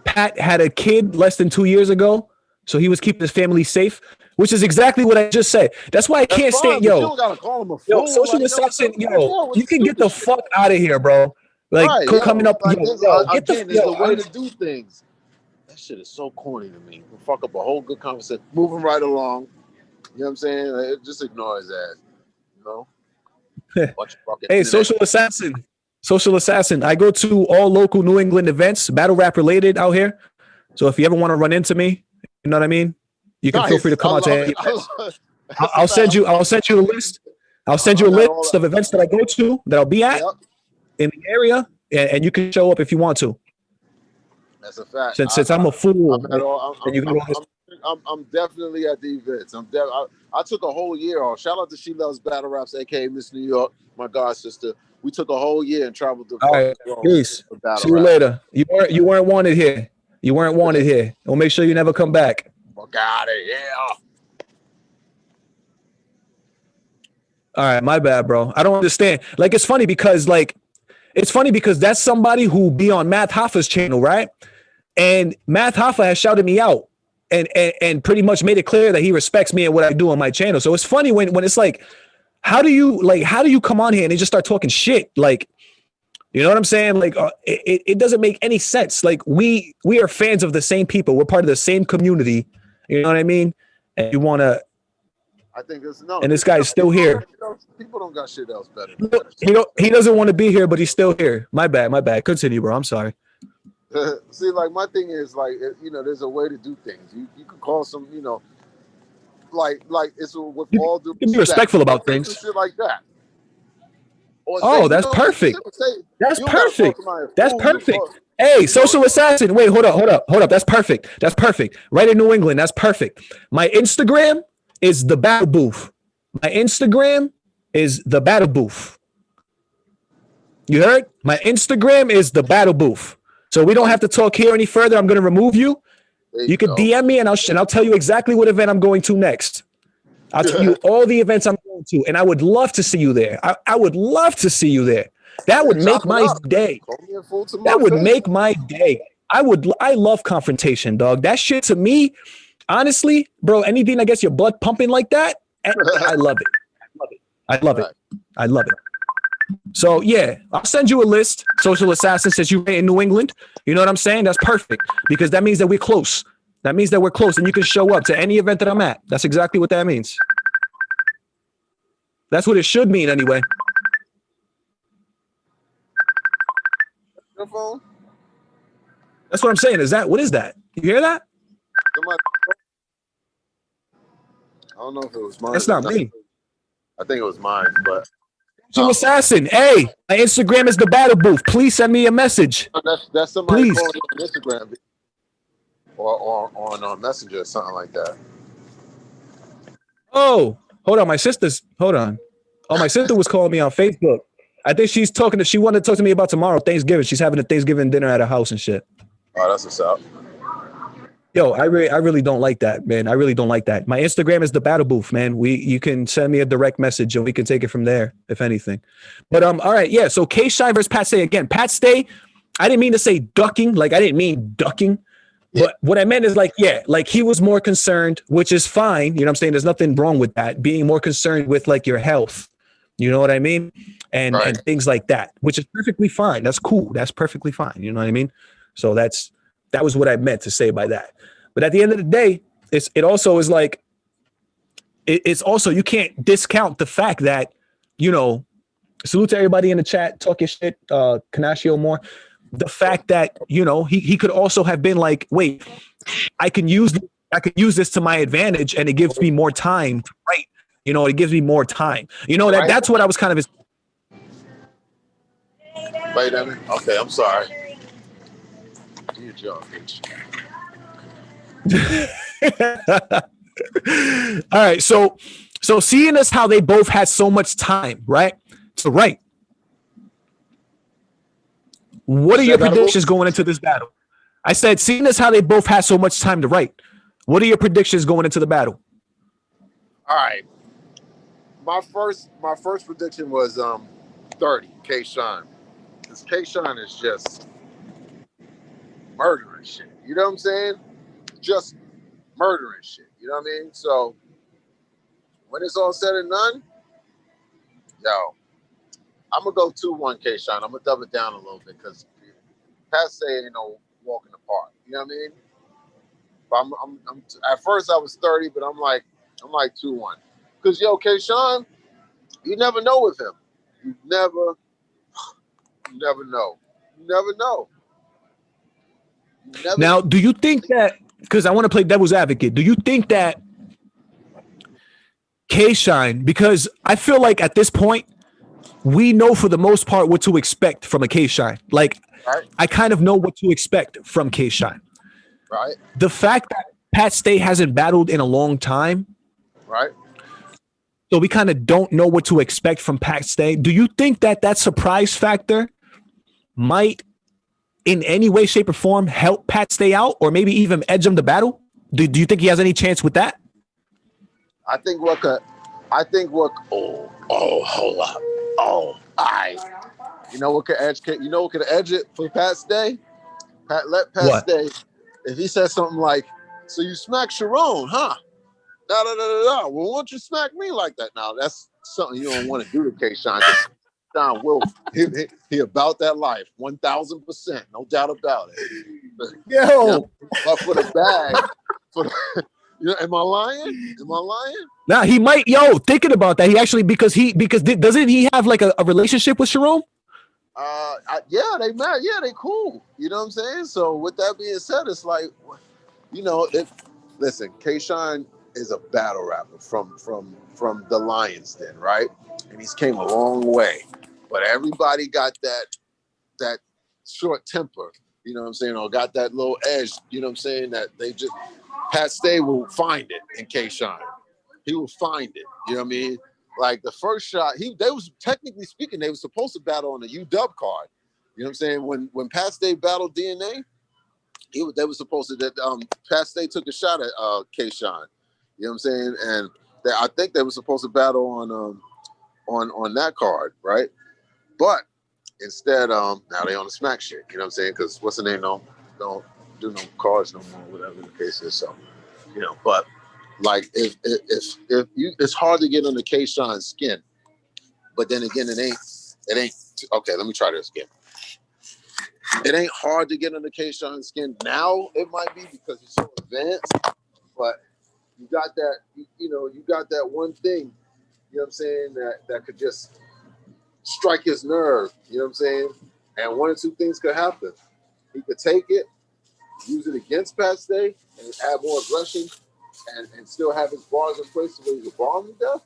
Pat had a kid less than 2 years ago, so he was keeping his family safe, which is exactly what I just said. That's why I can't stand. You don't gotta call him a fool. Yo, Social Assassin. You can get the fuck out of here, bro. Like, coming up. Like, get the way to do things. That shit is so corny to me. We'll fuck up a whole good conversation. Moving right along. You know what I'm saying? Like, just ignore his ass. You know? Hey, Social Assassin. I go to all local New England events, battle rap related out here. So if you ever want to run into me, you know what I mean? You can feel free to come out to any events. I'll send you a list. I'll send you a list of events that I go to that I'll be at in the area, and you can show up if you want to. That's a fact. Since I'm a fool, I'm definitely at the events. I took a whole year off. Shout out to She Loves Battle Raps, aka Miss New York, my god sister. We took a whole year and traveled to. All right, peace. See you later. You weren't wanted here. We'll make sure you never come back. Got it. Yeah. All right, my bad, bro. I don't understand. Like, it's funny because that's somebody who be on Matt Hoffa's channel, right? And Matt Hoffa has shouted me out and pretty much made it clear that he respects me and what I do on my channel. So it's funny when it's like, how do you come on here and they just start talking shit? Like, you know what I'm saying? Like, it doesn't make any sense. Like, we are fans of the same people. We're part of the same community. You know what I mean? And you want to. I think there's no. And this guy is still here. People don't got shit else better. He doesn't want to be here, but he's still here. My bad. Continue, bro. I'm sorry. See, like, my thing is, like, you know, there's a way to do things. You can call some, you know, like it's with You all due can be respect. respectful about Some things. shit like that. Or say, Oh, you that's know what? perfect. Say, That's you don't gotta call perfect. somebody a That's fool. You perfect. call, Hey, you know, social assassin. Wait, hold up. That's perfect. That's perfect. Right in New England. That's perfect. My Instagram is the battle booth. My Instagram is the battle booth. You heard? My Instagram is the battle booth. So we don't have to talk here any further. I'm going to remove you. there You you can go. DM me and I'll tell you exactly what event I'm going to next. I'll tell you all the events I'm going to, and I would love to see you there. I would love to see you there. That would make Chop it my up. day. Call me a fool to my That would face. make my day. I love confrontation, dog. That shit to me, honestly, bro, anything that gets your blood pumping like that, I love it. I love it. I love it. So yeah, I'll send you a list. Social assassin says you're in New England. You know what I'm saying? That's perfect because that means that we're close. That means that we're close and you can show up to any event that I'm at. That's exactly what that means. That's what it should mean anyway. Your phone? That's what I'm saying. What is that? You hear that? Somebody, I don't know if it was mine. That's not me. I think it was mine, but Social assassin. Hey, my Instagram is the battle booth. Please send me a message. that's somebody Please. calling you on Instagram or on Messenger or something like that. Oh, hold on. Hold on. Oh, my sister was calling me on Facebook. I think she wanted to talk to me about tomorrow, Thanksgiving. She's having a Thanksgiving dinner at her house and shit. Oh, that's what's up. Yo, I really don't like that, man. I really don't like that. My Instagram is the battle booth, man. You can send me a direct message and we can take it from there, if anything. But all right, yeah. So K Shine versus Pat Stay again. Pat Stay, I didn't mean to say ducking, like I didn't mean ducking. Yeah. But what I meant is like he was more concerned, which is fine. You know what I'm saying? There's nothing wrong with that. Being more concerned with like your health. You know what I mean? And things like that, which is perfectly fine. That's cool. That's perfectly fine. You know what I mean? So that was what I meant to say by that. But at the end of the day, it also is like it's also you can't discount the fact that, you know, salute to everybody in the chat, talk your shit, Kanashio more. The fact that, you know, he could also have been like, wait, I could use this to my advantage and it gives me more time to write. You know, it gives me more time. You know, that's what I was kind of. Wait a minute. Okay, I'm sorry. Do your job, bitch. All right, so seeing as how they both had so much time, right, to write, what are your predictions going into this battle? I said, seeing as how they both had so much time to write, what are your predictions going into the battle? All right. My first prediction was 30 K Shine. Because K Shine is just murdering shit. You know what I'm saying? Just murdering shit. You know what I mean? So when it's all said and done, yo, I'm gonna go 2-1 K Shine. I'm gonna double it down a little bit because Pat say ain't no walk in the park. You know what I mean? But I'm at first I was 30, but I'm like 2-1. Because yo, K Shine, you never know with him. You never know. You never know. Now, do you think that, because I want to play devil's advocate, do you think that K-Shine, because I feel like at this point, we know for the most part what to expect from a K-Shine. Like, I kind of know what to expect from K-Shine. Right. The fact that Pat Stay hasn't battled in a long time. Right. So we kind of don't know what to expect from Pat Stay. Do you think that surprise factor might in any way, shape, or form help Pat Stay out or maybe even edge him the battle? Do you think he has any chance with that? I think hold up. Oh, I. You know what could edge it for Pat Stay? Let Pat Stay, if he says something like, so you smack Sharon, huh? Well, why don't you smack me like that? Now, that's something you don't want to do to K-Shine. Sean will, he about that life, 1,000%, no doubt about it. Yo. You know, but for the bag, you know, am I lying? Nah, he might. Yo, thinking about that, he actually because doesn't he have like a relationship with Sharon? Yeah, they married. Yeah, they cool. You know what I'm saying? So with that being said, it's like, you know, listen, K-Shine is a battle rapper from the Lions Den, right? And he's came a long way. But everybody got that short temper, you know what I'm saying, or got that little edge, you know what I'm saying, that they just Pat Stay will find it in K-Shine. He will find it. You know what I mean? Like the first shot, they was technically speaking, they were supposed to battle on the UW card. You know what I'm saying? When Pat Stay battled DNA, they were supposed to that Pat Stay took a shot at K-Shine. You know what I'm saying? And I think they were supposed to battle on that card, right? But instead, now they on the smack shit. You know what I'm saying? Because what's the name? Don't do no cards no more, whatever the case is. So, you know, but like if you, it's hard to get under K-Shine's skin. But then again, it ain't okay. Let me try this again. It ain't hard to get under K-Shine's skin now. It might be because he's so advanced, but you got that. You got that one thing. You know what I'm saying? That could just strike his nerve. You know what I'm saying? And one or two things could happen. He could take it, use it against Pat Stay, and add more aggression, and still have his bars in place where he could bar him to death,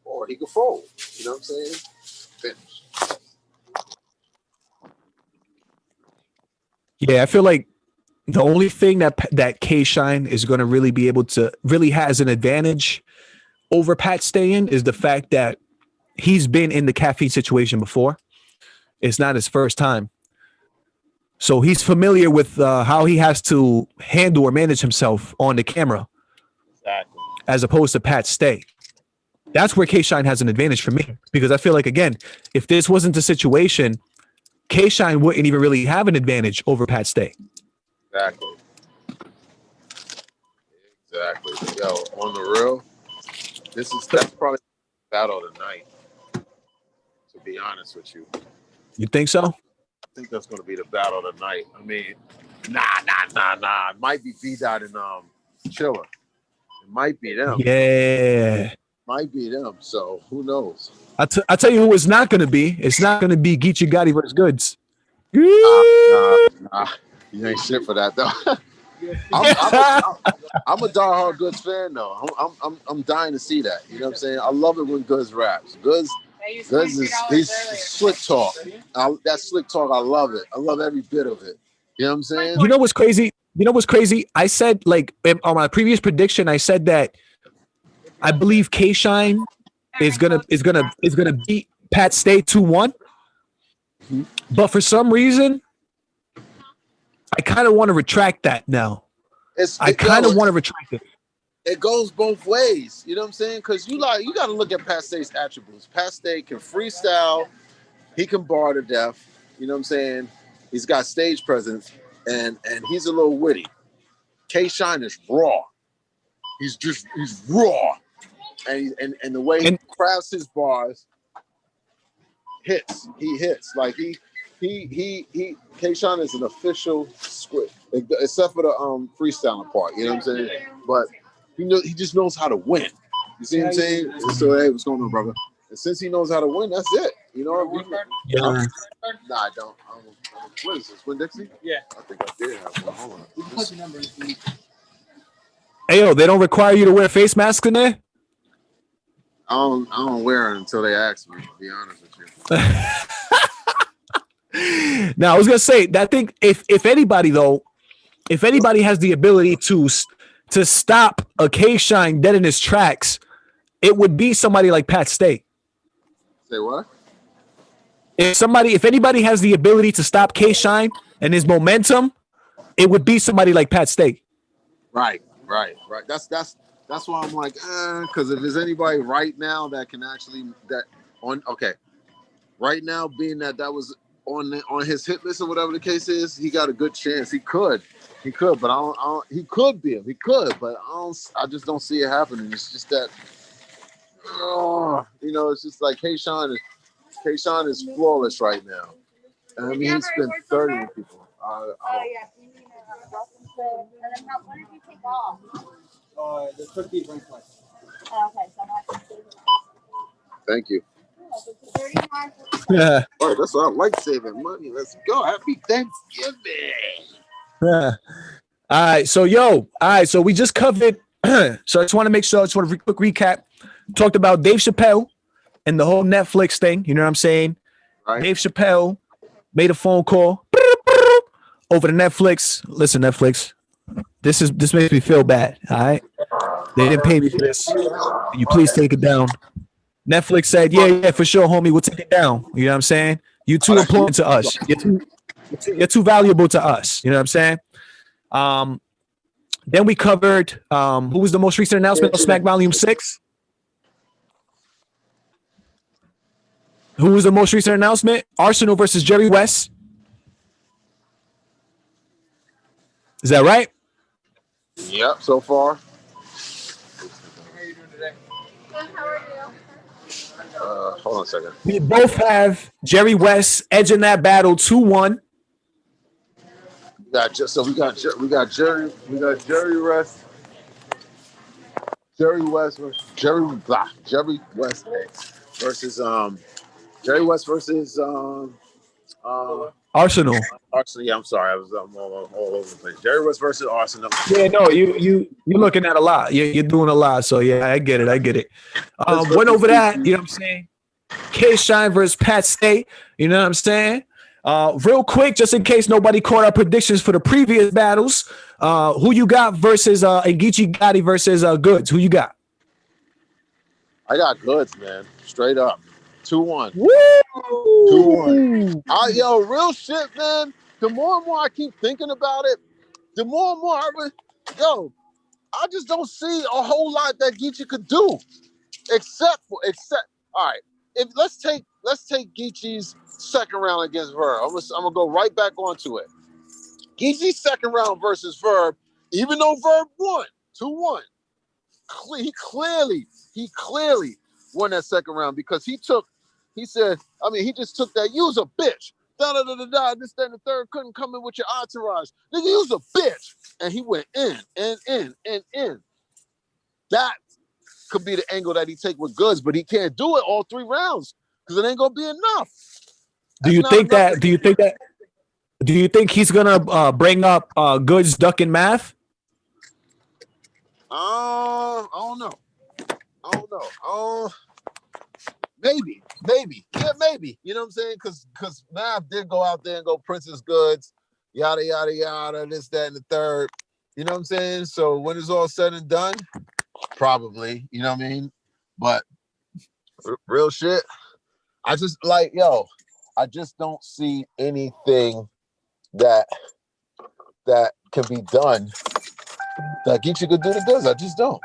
or he could fold. You know what I'm saying? Finish. Yeah, I feel like the only thing that K-Shine is going to really be able to really has an advantage over Pat Stay in is the fact that he's been in the caffeine situation before. It's not his first time. So he's familiar with how he has to handle or manage himself on the camera. Exactly. As opposed to Pat Stay. That's where K-Shine has an advantage for me. Because I feel like, again, if this wasn't the situation, K-Shine wouldn't even really have an advantage over Pat Stay. Exactly. Yo, on the real, that's probably the battle of the night. To be honest with you. You think so? I think that's going to be the battle of the night. I mean, nah. It might be V-Dot and Chiller. It might be them. Yeah. Might be them. So who knows? I tell you who it's not going to be. It's not going to be Geechee Gotti versus Goods. Nah. You ain't shit for that though. I'm a diehard Goods fan though. I'm dying to see that. You know what I'm saying? I love it when Goods raps. Goods is he's slick talk. That slick talk, I love it. I love every bit of it. You know what I'm saying? You know what's crazy? I said, like, on my previous prediction, I said that I believe K-Shine is gonna beat Pat Stay 2-1. But for some reason, I kind of want to retract that now. I kind of want to retract it. It goes both ways. You know what I'm saying? Because you got to look at Pat Stay's attributes. Pat Stay can freestyle. He can bar to death. You know what I'm saying? He's got stage presence, and he's a little witty. K-Shine is raw. He's raw, and the way he crafts his bars hits. He hits like he K-Shine is an official script, except for the freestyling part. You know what I'm saying? But he just knows how to win. You see what I'm saying? And so hey, what's going on, brother? And since he knows how to win, that's it. You know? Yeah. Nah, I don't. What is this? Win Dixie? Yeah. I think I did have one. Hold on. Hey, yo, they don't require you to wear face masks in there? I don't wear it until they ask me, to be honest with you. Now, I was gonna say that thing. If anybody has the ability to stop a K-Shine dead in his tracks, it would be somebody like Pat Stay. Say what? If anybody has the ability to stop K-Shine and his momentum, it would be somebody like Pat Stay. Right. That's why I'm like, because if there's anybody right now that can actually right now, being that was on his hit list or whatever the case is, he got a good chance. He could, but I don't he could be him. He could, but I just don't see it happening. It's just that, it's just like K-Shine is flawless right now. And I mean, he spent 30 with people. The cookie drink place. Thank you. Yeah. All right, that's what I like, saving money. Let's go. Happy Thanksgiving. Yeah. right, so we just covered. So I just want to make sure. I just want to quick recap. Talked about Dave Chappelle and the whole Netflix thing. You know what I'm saying? Right. Dave Chappelle made a phone call over to Netflix. Listen, Netflix, this makes me feel bad. All right, they didn't pay me for this. Can you please take it down? Netflix said, yeah, for sure, homie, we'll take it down. You know what I'm saying? You're too important to us. You're too valuable to us. You know what I'm saying? Then we covered who was the most recent announcement of Smack Volume 6? Who was the most recent announcement? Arsonal versus Jerry Wess. Is that right? Yep, so far. How are you doing today? Good, how are you? Hold on a second. We both have Jerry Wess edging that battle 2-1. We got Jerry West. Jerry West versus Jerry West versus Jerry West versus Arsenal. Arsenal. Yeah, I'm sorry, I was all over the place. Jerry West versus Arsenal. Yeah, no, you're looking at a lot. You're doing a lot. So yeah, I get it. Went over that. You know what I'm saying? K Shine versus Pat Stay. You know what I'm saying? Real quick, just in case nobody caught our predictions for the previous battles, who you got versus Geechee Gotti versus GOODZ? Who you got? I got GOODZ, man. Straight up. 2-1. Woo! 2-1. Yo, real shit, man. The more and more I keep thinking about it, the more and more I just don't see a whole lot that Geechee could do. Except all right. Let's take Geechee's second round against Verb. I'm gonna go right back onto it. Geechee's second round versus Verb, even though Verb won 2-1, he clearly won that second round because he just took that. You was a bitch. This, that, and the third couldn't come in with your entourage. Nigga, you was a bitch. And he went in. That could be the angle that he take with GOODZ, but he can't do it all 3 rounds because it ain't gonna be enough. Do you think he's gonna bring up GOODZ ducking math? I don't know. Maybe. Yeah, maybe. You know what I'm saying? Because Math did go out there and go Princess GOODZ, yada, yada, yada, this, that, and the third. You know what I'm saying? So when it's all said and done, probably, you know what I mean? But real shit, I just I just don't see anything that can be done that Geechee could do to GOODZ. I just don't.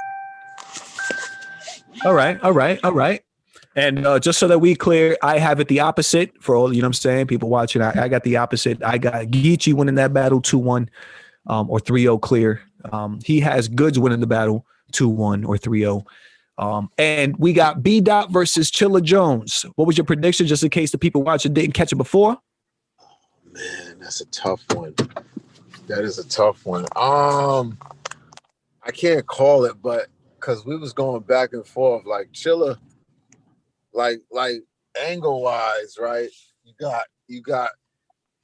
All right. And just so that we clear, I have it the opposite for all, you know what I'm saying? People watching, I got the opposite. I got Geechee winning that battle 2-1 or 3-0 clear. He has GOODZ winning the battle 2-1 or 3-0. And we got B Dot versus Chilla Jones. What was your prediction, just in case the people watching didn't catch it before? Man, that's a tough one. That is a tough one. I can't call it, but because we was going back and forth, like Chilla, like angle wise, right? You got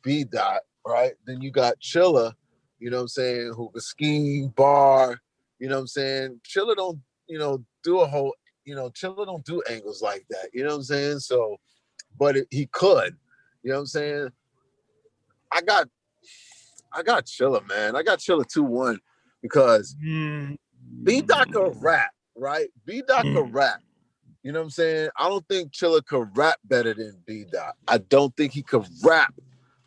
B Dot, right? Then you got Chilla, you know what I'm saying, who can scheme, bar, you know what I'm saying? Chilla don't, do a whole, Chilla don't do angles like that, you know what I'm saying? So, but he could, you know what I'm saying? I got Chilla, man. I got Chilla 2-1 because B-Dot can rap, right? B-Dot can rap. You know what I'm saying? I don't think Chilla could rap better than B-Dot. I don't think he could rap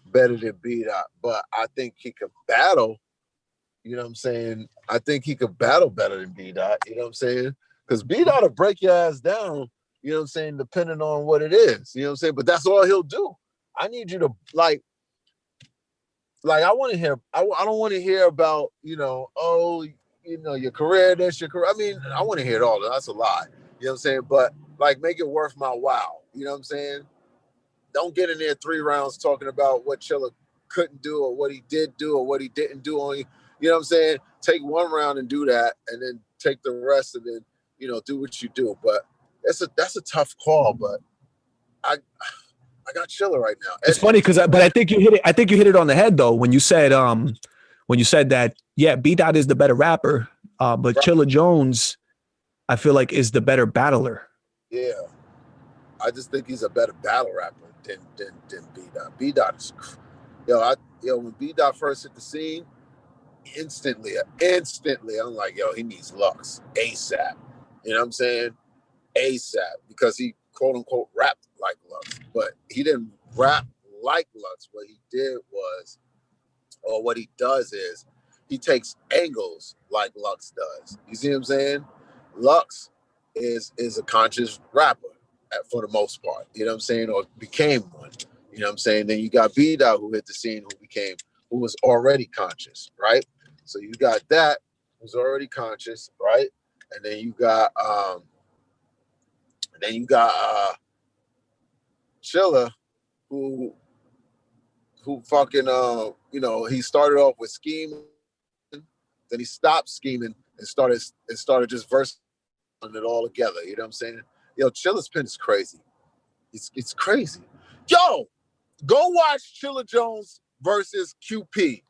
better than B-Dot, but I think he could battle. You know what I'm saying? I think he could battle better than B-Dot. You know what I'm saying? Because B-Dot will break your ass down, you know what I'm saying, depending on what it is. You know what I'm saying? But that's all he'll do. I need you to, I want to hear, I don't want to hear about, your career, that's your career. I mean, I want to hear it all. That's a lie. You know what I'm saying? But, make it worth my while. You know what I'm saying? Don't get in there 3 rounds talking about what Chilla couldn't do or what he did do or what he didn't do on you. You know what I'm saying? Take 1 round and do that, and then take the rest and then, do what you do. But that's a tough call, but I got Chilla right now. It's funny because I think you hit it on the head though when you said when you said that, yeah, B Dot is the better rapper, but Right. Chilla Jones, I feel like is the better battler. Yeah, I just think he's a better battle rapper than B Dot. B Dot is, when B Dot first hit the scene, instantly, I'm like, yo, he needs Lux ASAP. You know what I'm saying? ASAP, because he quote unquote rapped like Lux, but he didn't rap like Lux. What he did was, or what he does is, he takes angles like Lux does. You see what I'm saying? Lux is a conscious rapper for the most part. You know what I'm saying? Or became one. You know what I'm saying? Then you got B Dot who hit the scene, who was already conscious, right? So you got that who's already conscious, right? And then you got Chilla, who fucking he started off with scheming, then he stopped scheming and started just versing it all together. You know what I'm saying? Yo, Chilla's pen is crazy. It's crazy. Yo, go watch Chilla Jones versus QP.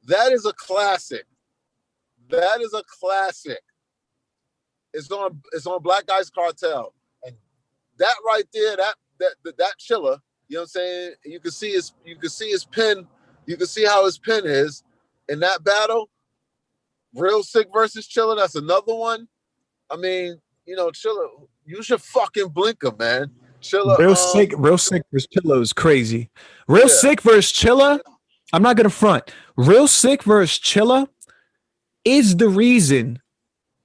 That is a classic. That is a classic. It's on Black Guys Cartel, and that right there, that Chilla, you know what I'm saying? You can see his pen. You can see how his pen is in that battle. Real Sick versus Chilla. That's another one. I mean, Chilla, use your fucking blinker, man. Chilla. Real Sick versus Chilla is crazy. Real Yeah. Sick versus Chilla, I'm not gonna front. Real Sick versus Chilla is the reason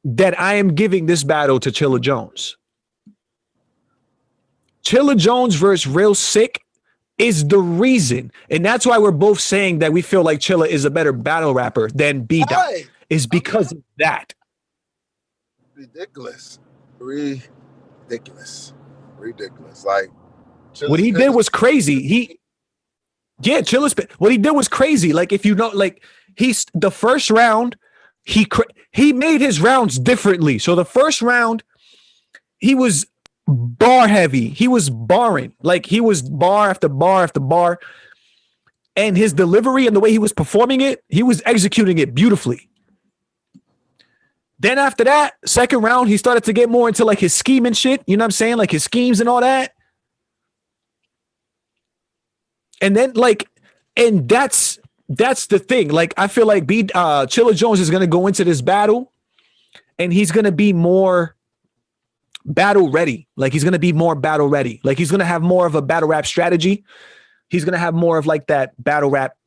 that I am giving this battle to Chilla Jones. Chilla Jones versus Real Sick is the reason. And that's why we're both saying that we feel like Chilla is a better battle rapper than B Dot. Hey, is because of that. Ridiculous. Like, what he did was crazy. Chilla's what he did was crazy. Like, if you know, like, he's the first round, he made his rounds differently. So the first round, he was bar heavy. He was barring. Like, he was bar after bar after bar. And his delivery and the way he was performing it, he was executing it beautifully. Then after that, second round, he started to get more into like his scheme and shit. You know what I'm saying? Like his schemes and all that. And then and that's the thing. Like, I feel like Chilla Jones is going to go into this battle and he's going to be more battle ready. Like, he's going to be more battle ready. Like, he's going to have more of a battle rap strategy. He's going to have more of like that battle rap,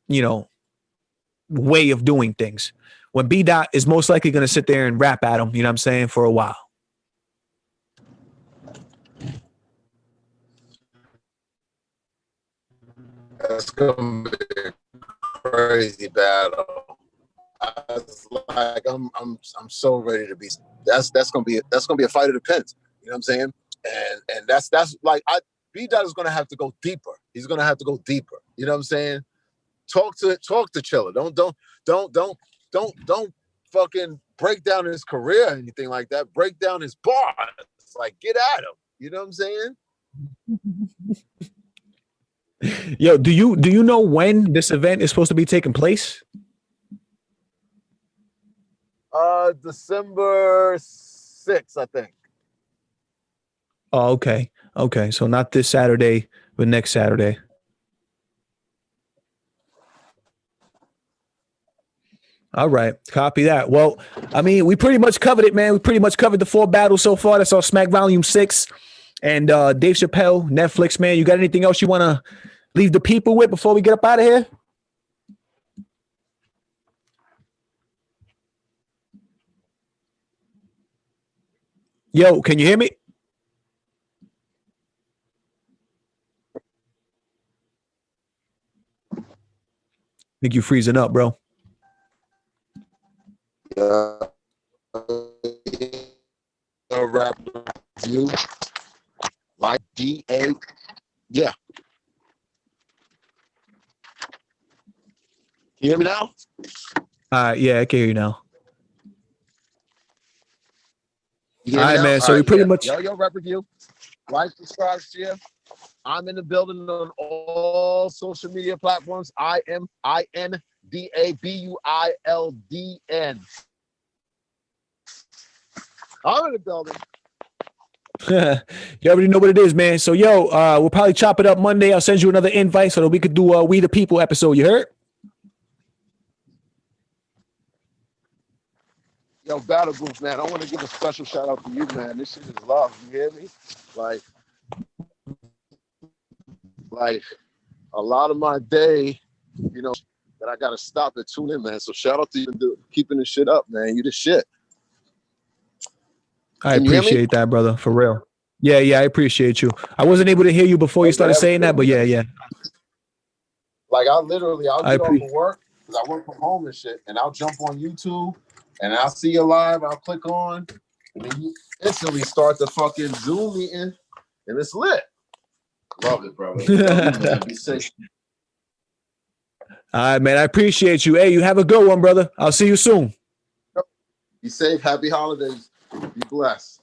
way of doing things. When B Dot is most likely going to sit there and rap at him, you know what I'm saying, for a while. That's gonna be a crazy battle. I'm so ready to be. That's gonna be a fight of the pens. You know what I'm saying? And that's like B Dot is gonna have to go deeper. He's gonna have to go deeper. You know what I'm saying? Talk to Chilla. Don't fucking break down his career or anything like that. Break down his bars. Like, get at him. You know what I'm saying? Yo, do you know when this event is supposed to be taking place? December 6th, I think. Oh, okay. Okay. So not this Saturday, but next Saturday. All right. Copy that. Well, I mean, we pretty much covered it, man. We pretty much covered the 4 battles so far. That's our Smack Volume 6. And Dave Chappelle, Netflix, man. You got anything else you want to leave the people with before we get up out of here? Yo, can you hear me? I think you're freezing up, bro. Rap review, like DA, yeah. Can you hear me now? Yeah, I can hear you now. You All right, man. So we pretty much yo rap review, like, subscribe, share. I'm in the building on all all social media platforms. IMINDABUILDN. I'm in the building. You already know what it is, man. So, yo, we'll probably chop it up Monday. I'll send you another invite so that we could do a We the People episode. You heard? Yo, Battle Booth, man, I want to give a special shout out to you, man. This shit is love. You hear me? Like a lot of my day, you know, that I got to stop and tune in, man. So shout out to you for keeping this shit up, man. You the shit. I appreciate that, brother. For real. Yeah, I appreciate you. I wasn't able to hear you before you started saying that, but yeah. Like I'll get off of work because I work from home and shit, and I'll jump on YouTube and I'll see you live. I'll click on, and then you instantly start the fucking Zoom meeting, and it's lit. Love it, brother. Love you, man. Be safe. All right, man. I appreciate you. Hey, you have a good one, brother. I'll see you soon. Be safe. Happy holidays. Be blessed.